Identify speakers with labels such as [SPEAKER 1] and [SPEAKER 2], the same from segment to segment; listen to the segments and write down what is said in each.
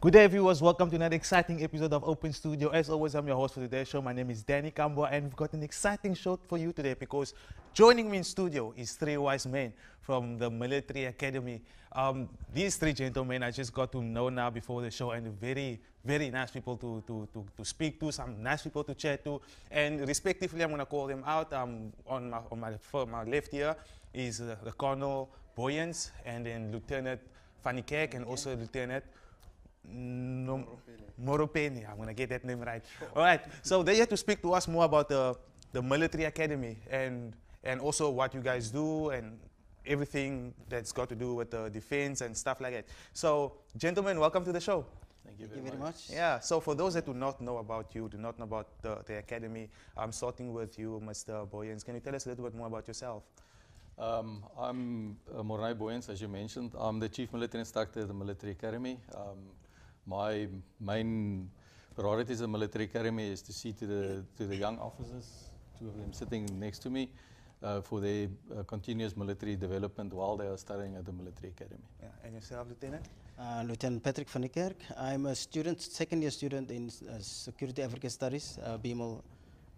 [SPEAKER 1] Good day, viewers. Welcome to another exciting episode of Open Studio. As always, I'm your host for today's show. My name is Kambwa, and we've got an exciting show for you today because joining me in studio is three wise men from the military academy. These three gentlemen I just got to know now before the show, and very, very nice people to speak to, some nice people to chat to, and respectively, I'm going to call them out. On my left here is the Colonel Boyens, and then Lieutenant Van Kerk, and also Lieutenant Moropeni. I'm going to get that name right. All right, so they're here to speak to us more about the military academy and also what you guys do and everything that's got to do with the defense and stuff like that. So, gentlemen, welcome to the show.
[SPEAKER 2] Thank you very much.
[SPEAKER 1] Yeah, so for those that do not know about you, do not know about the academy, I'm starting with you, Mr. Boyens. Can you tell us a little bit more about yourself?
[SPEAKER 2] I'm Mornay Boyens, as you mentioned. I'm the Chief Military Instructor at the Military Academy. My main priority as a Military Academy is to see to the young officers, two of them sitting next to me, for their continuous military development while they are studying at the Military Academy.
[SPEAKER 1] Yeah. And yourself, Lieutenant?
[SPEAKER 3] Lieutenant Patrick Van Kerk. I'm a student, second-year student in Security African Studies, BMO,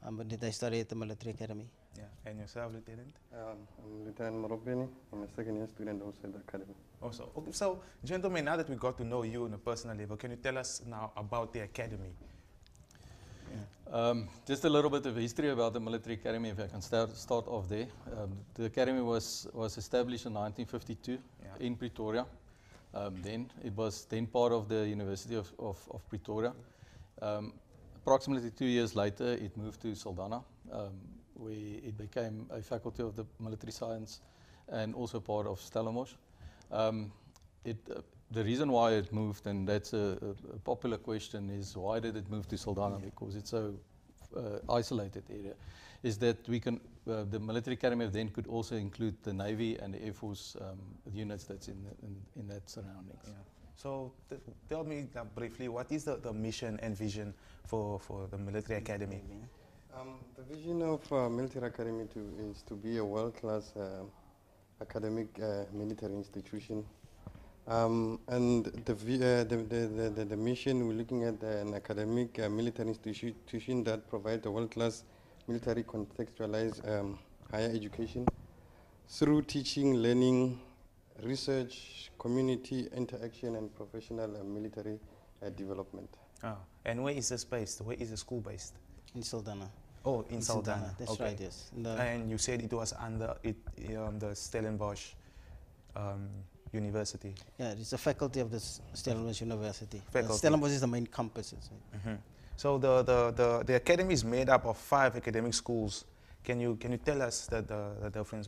[SPEAKER 3] that I study at the Military Academy.
[SPEAKER 1] Yeah. And yourself, Lieutenant?
[SPEAKER 4] I'm Lieutenant Moropeni. I'm a second-year student also at the academy.
[SPEAKER 1] Also, okay, so gentlemen, now that we got to know you on a personal level, can you tell us now about the academy?
[SPEAKER 2] Yeah. Just a little bit of history about the Military Academy, if I can start off there. The academy was established in 1952 in Pretoria. Then it was then part of the University of Pretoria. Approximately 2 years later, it moved to Saldanha, where it became a faculty of the military science and also part of Stellenbosch. The reason why it moved, and that's a popular question, is why did it move to Saldanha? Because it's so isolated area. Is that we can the Military Academy then could also include the Navy and the Air Force units that's in that surroundings.
[SPEAKER 1] Yeah. So tell me briefly, what is the mission and vision for the Military Academy?
[SPEAKER 4] The vision of Military Academy is to be a world-class academic military institution. And the mission, we're looking at an academic military institution that provides a world-class military contextualized higher education through teaching, learning, research, community interaction, and professional military development.
[SPEAKER 1] Oh. And where is this based? Where is the school based?
[SPEAKER 3] In Saldanha.
[SPEAKER 1] Oh, in Saldanha.
[SPEAKER 3] That's right, yes.
[SPEAKER 1] And you said it was under the Stellenbosch University.
[SPEAKER 3] Yeah, it's a faculty of the Stellenbosch University.
[SPEAKER 1] Faculty.
[SPEAKER 3] Stellenbosch is the main campus.
[SPEAKER 1] Mm-hmm. So the academy is made up of 5 academic schools. Can you tell us the difference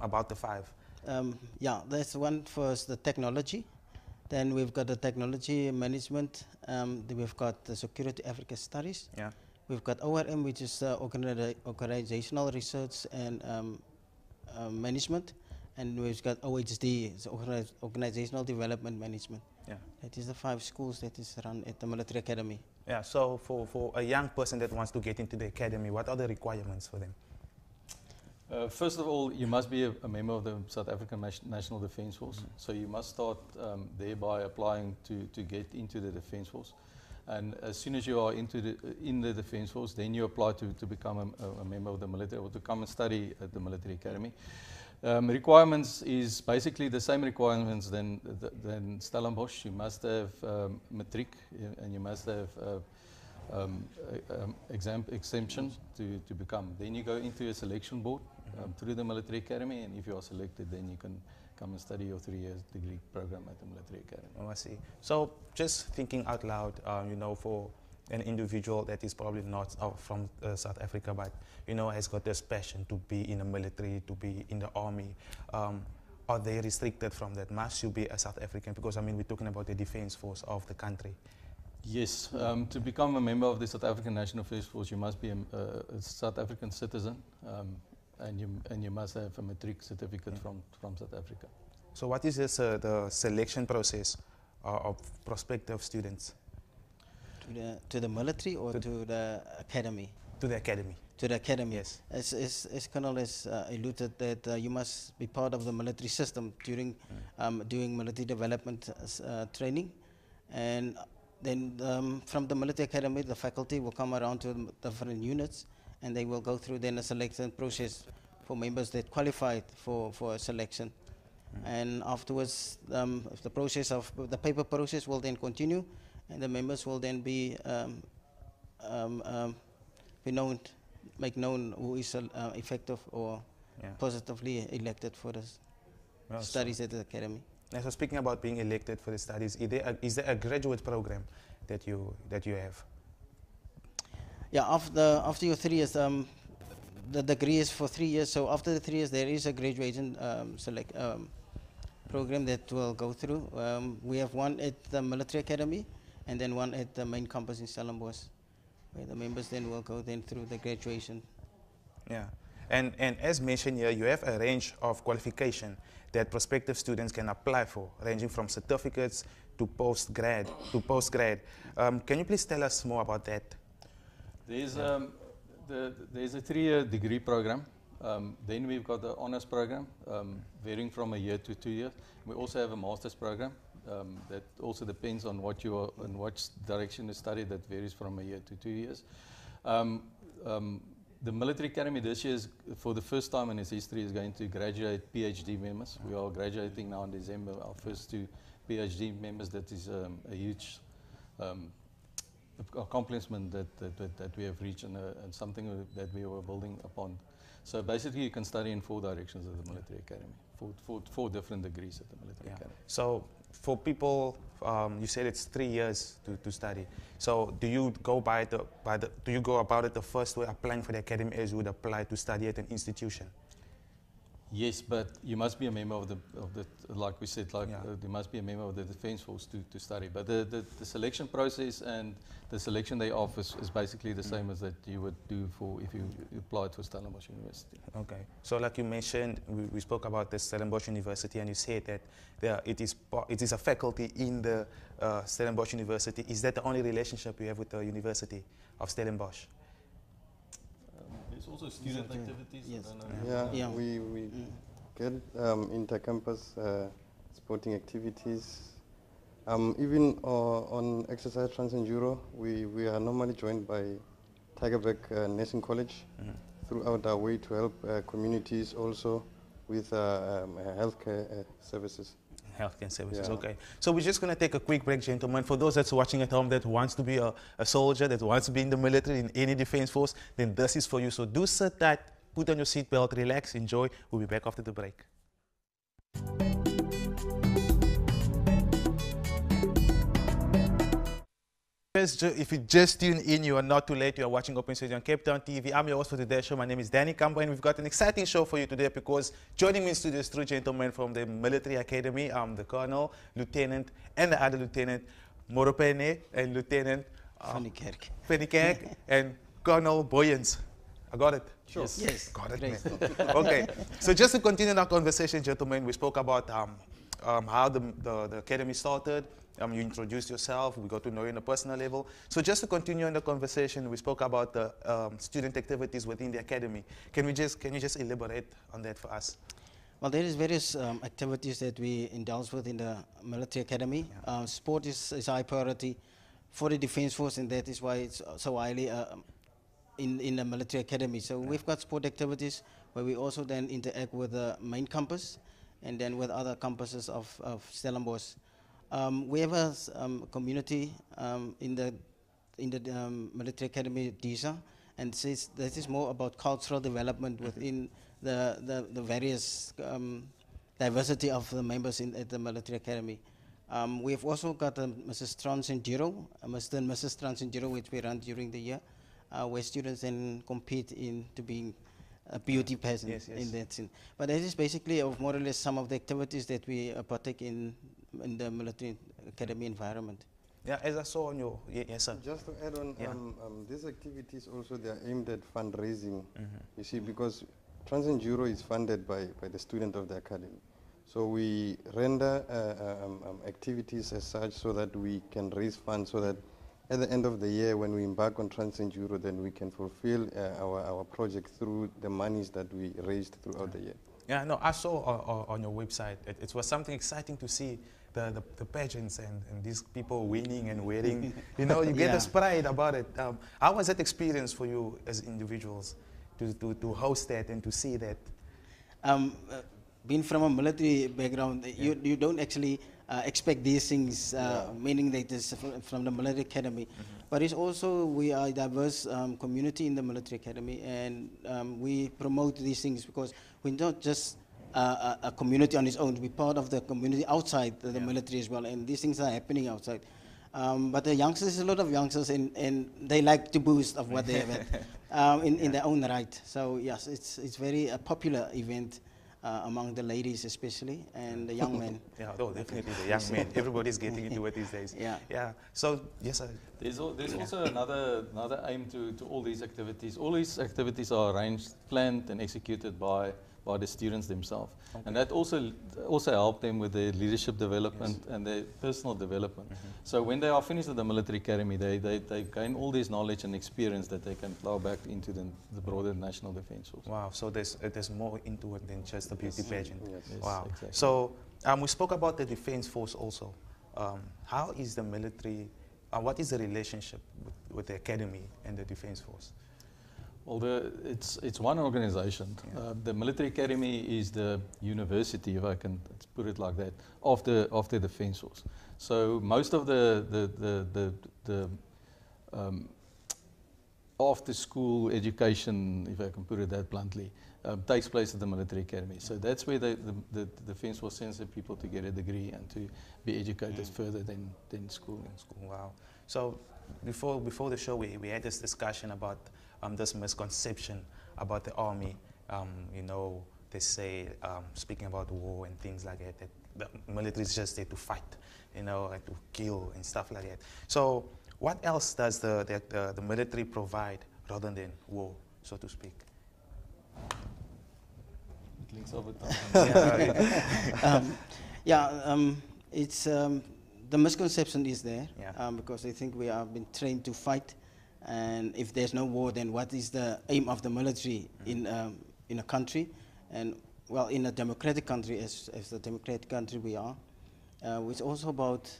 [SPEAKER 1] about the 5?
[SPEAKER 3] Yeah, there's one first, the technology. Then we've got the technology management. Then we've got the Security African Studies.
[SPEAKER 1] Yeah.
[SPEAKER 3] We've got ORM, which is organizational research and management. And we've got OHD, it's organizational development management.
[SPEAKER 1] Yeah.
[SPEAKER 3] That is the 5 schools that is run at the Military Academy.
[SPEAKER 1] Yeah, so for a young person that wants to get into the academy, what are the requirements for them?
[SPEAKER 2] First of all, you must be a member of the South African National Defence Force. Mm-hmm. So you must start there by applying to get into the Defence Force. And as soon as you are in the Defence Force, then you apply to become a member of the military or to come and study at the Military Academy. Requirements is basically the same requirements than Stellenbosch. You must have matric and you must have exemption to become. Then you go into a selection board through the Military Academy, and if you are selected, then you can come and study your 3 years degree program at the Military Academy.
[SPEAKER 1] Oh, I see. So just thinking out loud, for an individual that is probably not from South Africa, but has got this passion to be in the military, to be in the army. Are they restricted from that? Must you be a South African? Because we're talking about the defense force of the country.
[SPEAKER 2] Yes, to become a member of the South African National Defence Force, you must be a South African citizen, and you must have a matric certificate from South Africa.
[SPEAKER 1] So what is this, the selection process of prospective students?
[SPEAKER 3] To the military or to the academy?
[SPEAKER 1] To the academy.
[SPEAKER 3] To the academy.
[SPEAKER 1] Yes.
[SPEAKER 3] As Colonel has alluded that you must be part of the military system during doing military development training, And then from the military academy, the faculty will come around to the different units, and they will go through then a selection process for members that qualified for a selection. And afterwards, the process of the paper process will then continue, and the members will then be known, make known who is effective or positively elected for the studies at the academy.
[SPEAKER 1] And so speaking about being elected for the studies, is there a graduate program that you have?
[SPEAKER 3] Yeah, after your 3 years, the degree is for 3 years. So after the 3 years, there is a graduation program that will go through. We have one at the military academy, and then one at the main campus in Stellenbosch, where the members then will go then through the graduation.
[SPEAKER 1] Yeah, and as mentioned here, you have a range of qualification that prospective students can apply for, ranging from certificates to postgrad. Can you please tell us more about that?
[SPEAKER 2] There's a 3-year degree program. Then we've got the honors program, varying from a year to 2 years. We also have a master's program that also depends on what you are, in what direction you study. That varies from a year to 2 years. The military academy this year, for the first time in its history, is going to graduate PhD members. We are graduating now in December our first 2 PhD members. That is a huge accomplishment that we have reached, and something that we were building upon. So basically, you can study in 4 directions at the military academy, four different degrees at the military academy.
[SPEAKER 1] So for people, you said it's 3 years to study. So do you go do you go about it the first way, applying for the academy as you would apply to study at an institution?
[SPEAKER 2] Yes, but you must be a member of the like we said, you must be a member of the Defence Force to study. But the selection process and the selection they offer is basically the same as that you would do if you applied for Stellenbosch University.
[SPEAKER 1] Okay. So like you mentioned, we spoke about the Stellenbosch University, and you said that it is a faculty in the Stellenbosch University. Is that the only relationship you have with the University of Stellenbosch?
[SPEAKER 2] There's also student activities.
[SPEAKER 3] Yes.
[SPEAKER 2] I don't know.
[SPEAKER 4] We get inter-campus sporting activities. Even on exercise trans-enduro, we are normally joined by Tigerberg Nursing College throughout our way to help communities also with healthcare services.
[SPEAKER 1] Healthcare services,
[SPEAKER 4] Yeah.
[SPEAKER 1] okay. So we're just going to take a quick break, gentlemen. For those that's watching at home that wants to be a soldier, that wants to be in the military, in any defense force, then this is for you. So do sit tight, put on your seatbelt, relax, enjoy. We'll be back after the break. If you just tune in, you are not too late. You are watching Open Studio on Cape Town TV. I'm your host for today's show. My name is Danny Kambwa, and we've got an exciting show for you today because joining me in studio is 3 gentlemen from the military academy. The Colonel, Lieutenant, and the other Lieutenant, Moropene, and Lieutenant Fenikerk, and Colonel Boyens. I got it?
[SPEAKER 3] Sure. Yes.
[SPEAKER 1] Got it,
[SPEAKER 3] Great.
[SPEAKER 1] man. Okay. So just to continue our conversation, gentlemen, we spoke about how the academy started. You introduced yourself. We got to know you on a personal level. So just to continue on the conversation, we spoke about the student activities within the academy. Can you just elaborate on that for us?
[SPEAKER 3] Well, there is various activities that we indulge with in the military academy. Sport is high priority for the Defence Force, and that is why it's so highly in the military academy. So we've got sport activities where we also then interact with the main campus and then with other campuses of Stellenbosch. We have a community in the military academy, DISA, and this is more about cultural development within the various diversity of the members at the military academy. We've also got Mrs. Mr. and Mrs. Trans-enduro, which we run during the year, where students then compete into being a beauty pageant in that sense. But that is basically more or less some of the activities that we partake in the military academy environment.
[SPEAKER 1] Yeah, as I saw on your, yes sir.
[SPEAKER 4] Just to add on, these activities also, they are aimed at fundraising, you see, because Trans-enduro is funded by the student of the academy. So we render activities as such so that we can raise funds so that at the end of the year when we embark on Trans-enduro, then we can fulfill our project through the monies that we raised throughout the year.
[SPEAKER 1] Yeah, no, I saw on your website, it was something exciting to see the pageants and these people winning and wearing. You know, you get
[SPEAKER 3] Yeah.
[SPEAKER 1] this pride about it. How was that experience for you as individuals to host that and to see that?
[SPEAKER 3] um, uh, being from a military background, you don't actually expect these things, meaning that it's from the military academy. But it's also, we are a diverse community in the military academy, and we promote these things because we're not just a community on its own, we're part of the community outside the military as well, and these things are happening outside. But the youngsters, there's a lot of youngsters, and they like to boast of what they have had, in their own right. So yes, it's very a popular event among the ladies especially, and the young men.
[SPEAKER 1] Yeah, oh, definitely the young men. Everybody's getting into it these days.
[SPEAKER 3] Yeah.
[SPEAKER 1] Yeah. So yes, sir.
[SPEAKER 2] There's also another aim to all these activities. All these activities are arranged, planned, and executed by the students themselves, and that also help them with their leadership development and their personal development. So when they are finished at the military academy, they gain all this knowledge and experience that they can plow back into the broader national defence force.
[SPEAKER 1] Wow. So there's more into it than just the beauty pageant.
[SPEAKER 4] Yes.
[SPEAKER 1] Wow.
[SPEAKER 2] Exactly.
[SPEAKER 1] So we spoke about the defense force also. How is the military? What is the relationship with the academy and the defense force?
[SPEAKER 2] Well, it's one organization. The military academy is the university, if I can put it like that, of the defence force. So most of the after school education, if I can put it that bluntly, takes place at the military academy. So that's where the defence force sends their people to get a degree and to be educated further than school.
[SPEAKER 1] Wow. So before the show, we had this discussion about this misconception about the army. You know, they say, speaking about war and things like that the military is just there to fight, you know, and to kill and stuff like that. So what else does the military provide rather than war, so to speak?
[SPEAKER 3] It's the misconception is there,
[SPEAKER 1] Yeah.
[SPEAKER 3] because they think we have been trained to fight, and if there's no war, then what is the aim of the military in a country? And well, in a democratic country, as the democratic country we are, it's also about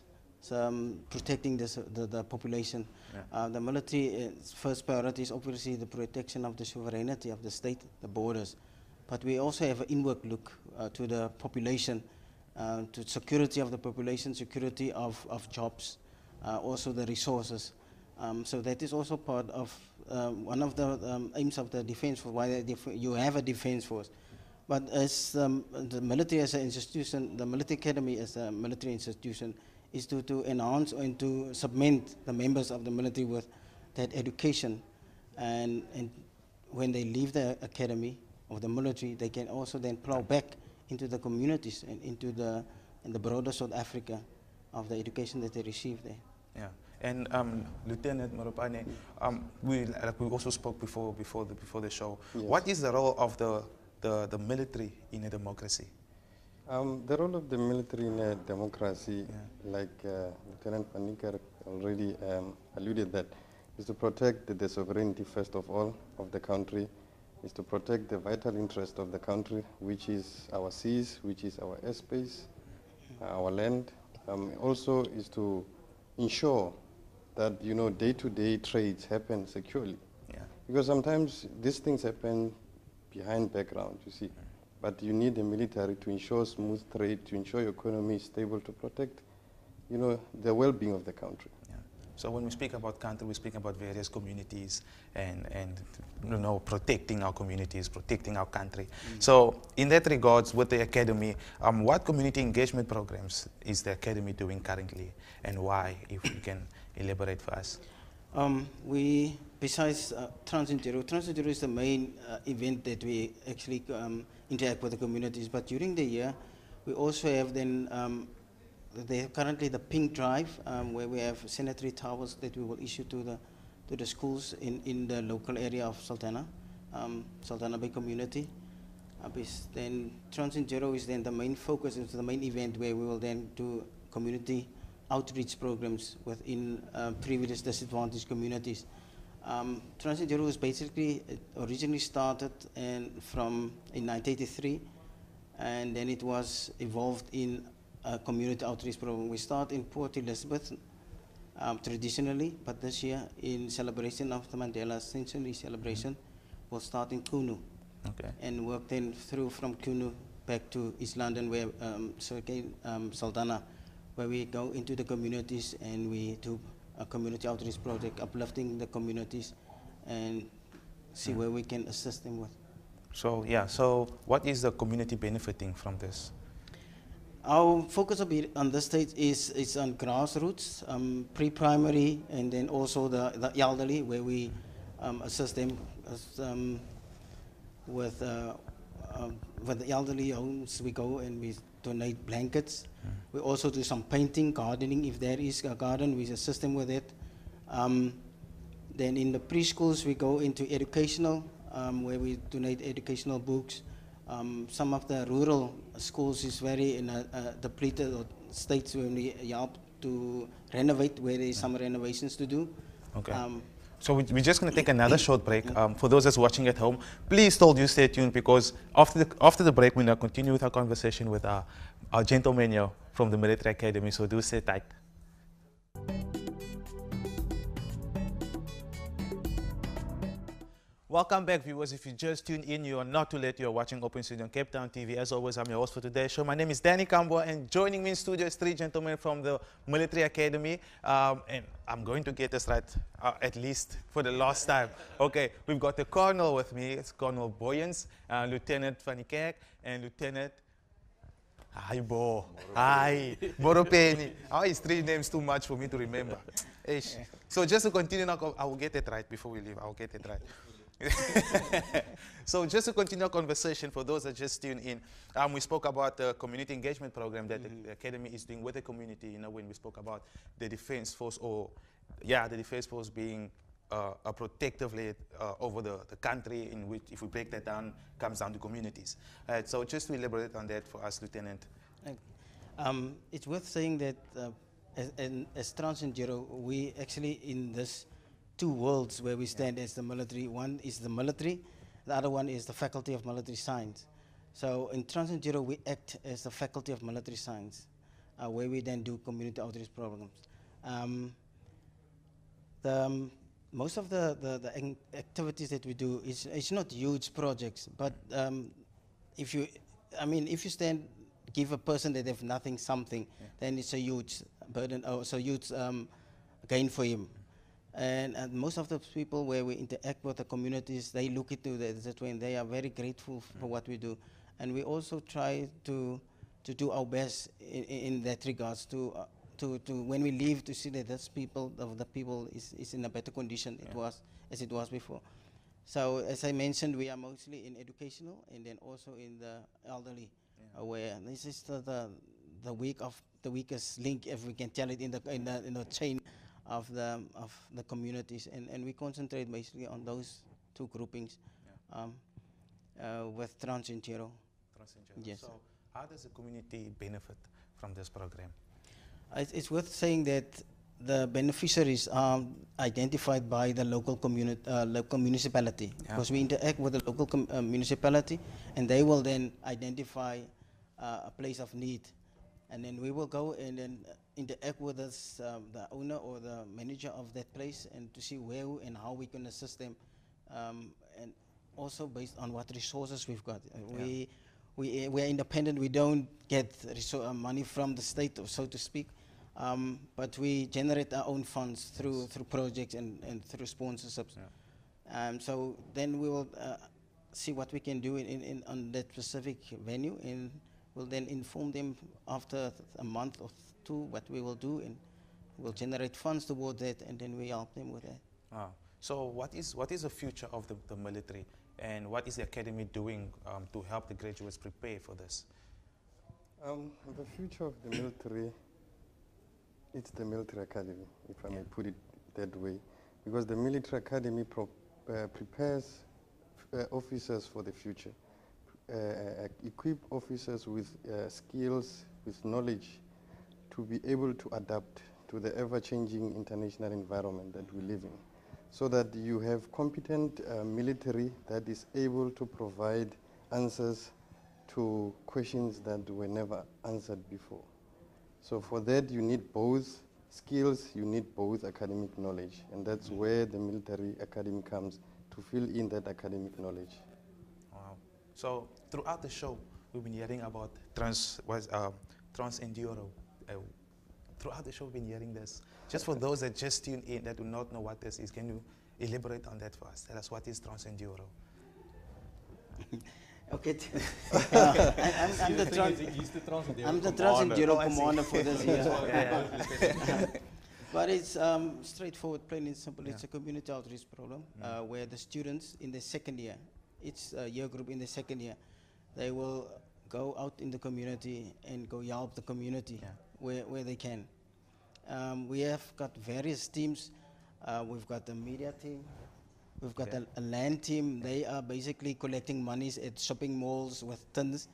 [SPEAKER 3] protecting the population.
[SPEAKER 1] Yeah.
[SPEAKER 3] The military first priority is obviously the protection of the sovereignty of the state, the borders, but we also have an inward look to the population, to security of the population, security of jobs, also the resources. So that is also part of one of the aims of the defense force, why you have a defense force. But as the military as an institution, the military academy as a military institution, is to enhance and to supplement the members of the military with that education. And when they leave the academy of the military, they can also then plow back into the communities and into the broader South Africa of the education that they receive there.
[SPEAKER 1] Yeah. And Lieutenant Marupane, we also spoke before the show.
[SPEAKER 4] Yes.
[SPEAKER 1] What is the role of the military in a democracy?
[SPEAKER 4] The role of the military in a democracy, like Lieutenant Panikar already alluded that, is to protect the sovereignty first of all of the country, is to protect the vital interest of the country, which is our seas, which is our airspace, our land. Also is to ensure that, you know, day-to-day trades happen securely.
[SPEAKER 1] Yeah.
[SPEAKER 4] Because sometimes these things happen behind background, you see. But you need the military to ensure smooth trade, to ensure your economy is stable, to protect, you know, the well-being of the country.
[SPEAKER 1] Yeah. So when we speak about country, we speak about various communities and you know, protecting our communities, protecting our country. So in that regards, with the academy, what community engagement programs is the academy doing currently, and why? If you can elaborate for us.
[SPEAKER 3] We, besides Transient Zero is the main event that we actually interact with the communities. But during the year, we also have then currently the Pink Drive, where we have sanitary towels that we will issue to the schools in the local area of Sultana Bay community. Then Transient Zero is then the main focus, it's the main event where we will then do community outreach programs within previous disadvantaged communities. Transient Zero was basically originally started in 1983 and then it was evolved in a community outreach program. We start in Port Elizabeth traditionally, but this year in celebration of the Mandela Centenary celebration, we'll start in Kunu.
[SPEAKER 1] Okay.
[SPEAKER 3] And work then through from Kunu back to East London, where Saldanha, where we go into the communities and we do a community outreach project, uplifting the communities and see where we can assist them with.
[SPEAKER 1] So yeah, so what is the community benefiting from this?
[SPEAKER 3] Our focus a bit on this stage is on grassroots, pre-primary, and then also the elderly, where we assist them with the elderly homes. We go and we donate blankets. We also do some painting, gardening. If there is a garden, we assist them with it. Then in the preschools, we go into educational, where we donate educational books. Some of the rural schools is very in a depleted states when we help to renovate, where there is some renovations to do.
[SPEAKER 1] Okay. So we're just going to take another short break. For those that's watching at home, please told you stay tuned, because after the break, we're going to continue with our conversation with our gentleman here from the Military Academy. So do stay tight. Welcome back, viewers. If you just tuned in, you are not too late. You are watching Open Studio on Cape Town TV. As always, I'm your host for today's show. My name is Danny Kambwa, and joining me in studio is three gentlemen from the Military Academy. And I'm going to get this right, at least for the last time. Okay, we've got the Colonel with me. It's Colonel Boyens, Lieutenant Van Kerk, and Lieutenant... Hi, Bo. Hi. Moropeni. Oh, it's three names too much for me to remember. Ish. So just to continue now, I will get it right before we leave. I'll get it right. So just to continue our conversation, for those that just tuned in, we spoke about the community engagement program that the Academy is doing with the community, you know, when we spoke about the Defense Force, or the Defense Force being a protective layer over the country, in which, if we break that down, comes down to communities. So just to elaborate on that for us, Lieutenant.
[SPEAKER 3] It's worth saying that as Trans and Zero, we actually in this two worlds where we stand as the military. One is the military, the other one is the Faculty of Military Science. So in Trans and Zero, we act as the Faculty of Military Science, where we then do community outreach programs. Most of the activities that we do it's not huge projects, but if you give a person that have nothing something, then it's a huge burden, or it's a huge gain for him. And most of the people where we interact with the communities, they look into that way, and they are very grateful for what we do. And we also try to do our best in that regards to when we leave, to see that the people is in a better condition as it was before. So as I mentioned, we are mostly in educational, and then also in the elderly, where this is the weakest link, if we can tell it, in the chain of the communities, and we concentrate basically on those two groupings with Trans and Zero. Yes.
[SPEAKER 1] So how does the community benefit from this program?
[SPEAKER 3] It's worth saying that the beneficiaries are identified by the local municipality, because we interact with the local municipality, and they will then identify a place of need, and then we will go and then interact with us, the owner or the manager of that place, and to see where and how we can assist them, and also based on what resources we've got. We're independent. We don't get money from the state, or so to speak, but we generate our own funds through projects and through sponsorships. So then we will see what we can do on that specific venue, and we'll then inform them after a month or two what we will do, and we'll generate funds toward that, and then we help them with that.
[SPEAKER 1] So what is the future of the military, and what is the Academy doing to help the graduates prepare for this?
[SPEAKER 4] The future of the military, it's the Military Academy, if I may put it that way, because the Military Academy prepares officers for the future, equip officers with skills, with knowledge, to be able to adapt to the ever-changing international environment that we live in, so that you have competent military that is able to provide answers to questions that were never answered before. So for that, you need both skills, you need both academic knowledge, and that's where the military academy comes to fill in that academic knowledge.
[SPEAKER 1] Wow. So throughout the show, we've been hearing about Trans-Enduro. Throughout the show, we've been hearing this. Just for those that just tuned in that do not know what this is, can you elaborate on that for us? Tell us what is Trans-Enduro.
[SPEAKER 3] Okay. I'm the Trans-Enduro commander for this year. But it's straightforward, plain and simple. It's a community outreach program where the students in the second year, each year group in the second year, they will go out in the community and go help the community where they can. We have got various teams. We've got the media team. We've got a land team. They are basically collecting monies at shopping malls with tins.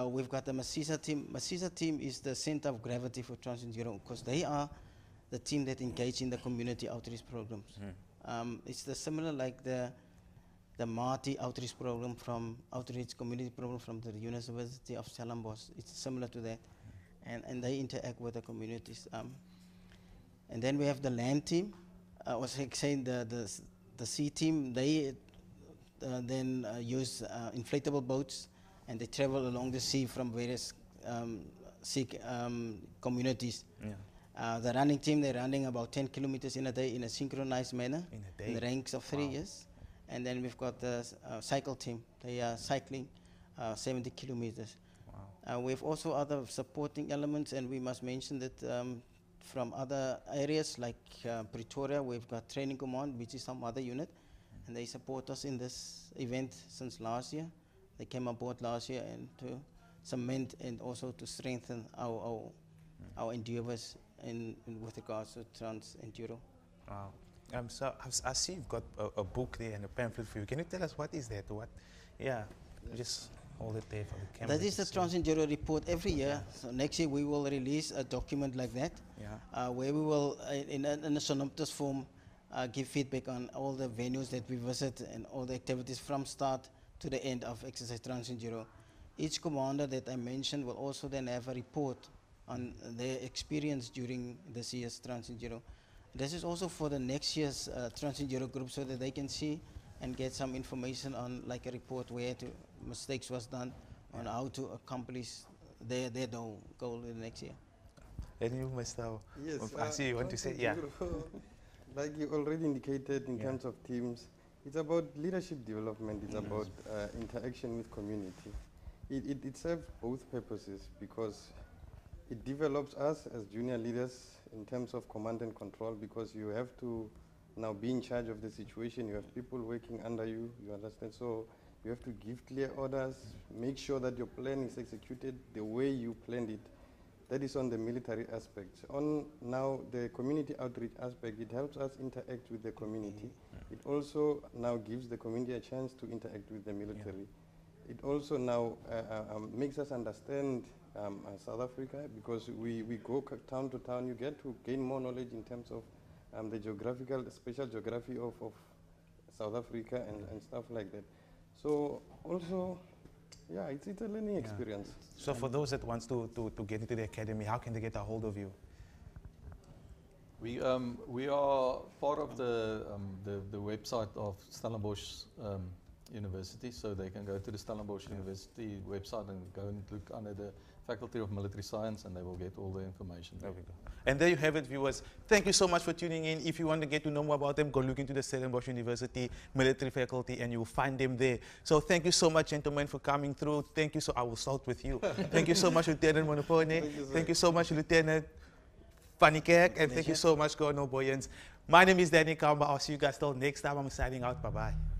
[SPEAKER 3] We've got the Masisa team. Masisa team is the center of gravity for Trans-Enduro because they are the team that engage in the community outreach programs. It's similar like the Marty outreach program from outreach community program from the University of Stellenbosch. It's similar to that, and they interact with the communities. And then we have the land team. I was saying the sea team. They then use inflatable boats, and they travel along the sea from various sea communities. The running team, they're running about 10 kilometers in a day in a synchronized manner in the ranks of 3 years. And then we've got the cycle team. They are cycling 70 kilometers. We've also other supporting elements, and we must mention that from other areas like Pretoria, we've got Training Command, which is some other unit, and they support us in this event since last year. They came aboard last year and to cement and also to strengthen our endeavors with regards to Trans-Enduro.
[SPEAKER 1] Wow. So I see you've got a book there and a pamphlet for you. Can you tell us what is that? Just hold it there for the camera.
[SPEAKER 3] That is the Trans-Enduro report every year. So next year we will release a document like that, where we will, in a synopsis form, give feedback on all the venues that we visit and all the activities from start to the end of exercise Trans-Enduro. Each commander that I mentioned will also then have a report on their experience during this year's Trans-Enduro. This is also for the next year's Trans-Enduro group so that they can see and get some information on like a report where mistakes was done on how to accomplish their goal in the next year.
[SPEAKER 1] And you, Mr.
[SPEAKER 4] Yes,
[SPEAKER 1] I see you want to say,
[SPEAKER 4] like you already indicated in terms of teams, it's about leadership development, it's about interaction with community. It serves both purposes because it develops us as junior leaders in terms of command and control, because you have to now be in charge of the situation. You have people working under you, you understand? So you have to give clear orders, make sure that your plan is executed the way you planned it. That is on the military aspect. On now the community outreach aspect, it helps us interact with the community. It also now gives the community a chance to interact with the military. It also now makes us understand South Africa, because we go town to town. You get to gain more knowledge in terms of the special geography of South Africa and stuff like that. So also, it's a learning experience.
[SPEAKER 1] So for those that wants to get into the academy, how can they get a hold of you?
[SPEAKER 2] We are part of the website of Stellenbosch University, so they can go to the Stellenbosch University website and go and look under the Faculty of Military Science, and they will get all the information.
[SPEAKER 1] There we go. And there you have it, viewers. Thank you so much for tuning in. If you want to get to know more about them, go look into the Stellenbosch University Military Faculty and you'll find them there. So thank you so much, gentlemen, for coming through. Thank you I will start with you. Thank you so much, Lieutenant Monopone. Thank you so much, Lieutenant Panikerk. And thank you so much, Colonel Boyens. My name is Danny Kambwa. I'll see you guys till next time. I'm signing out. Bye-bye.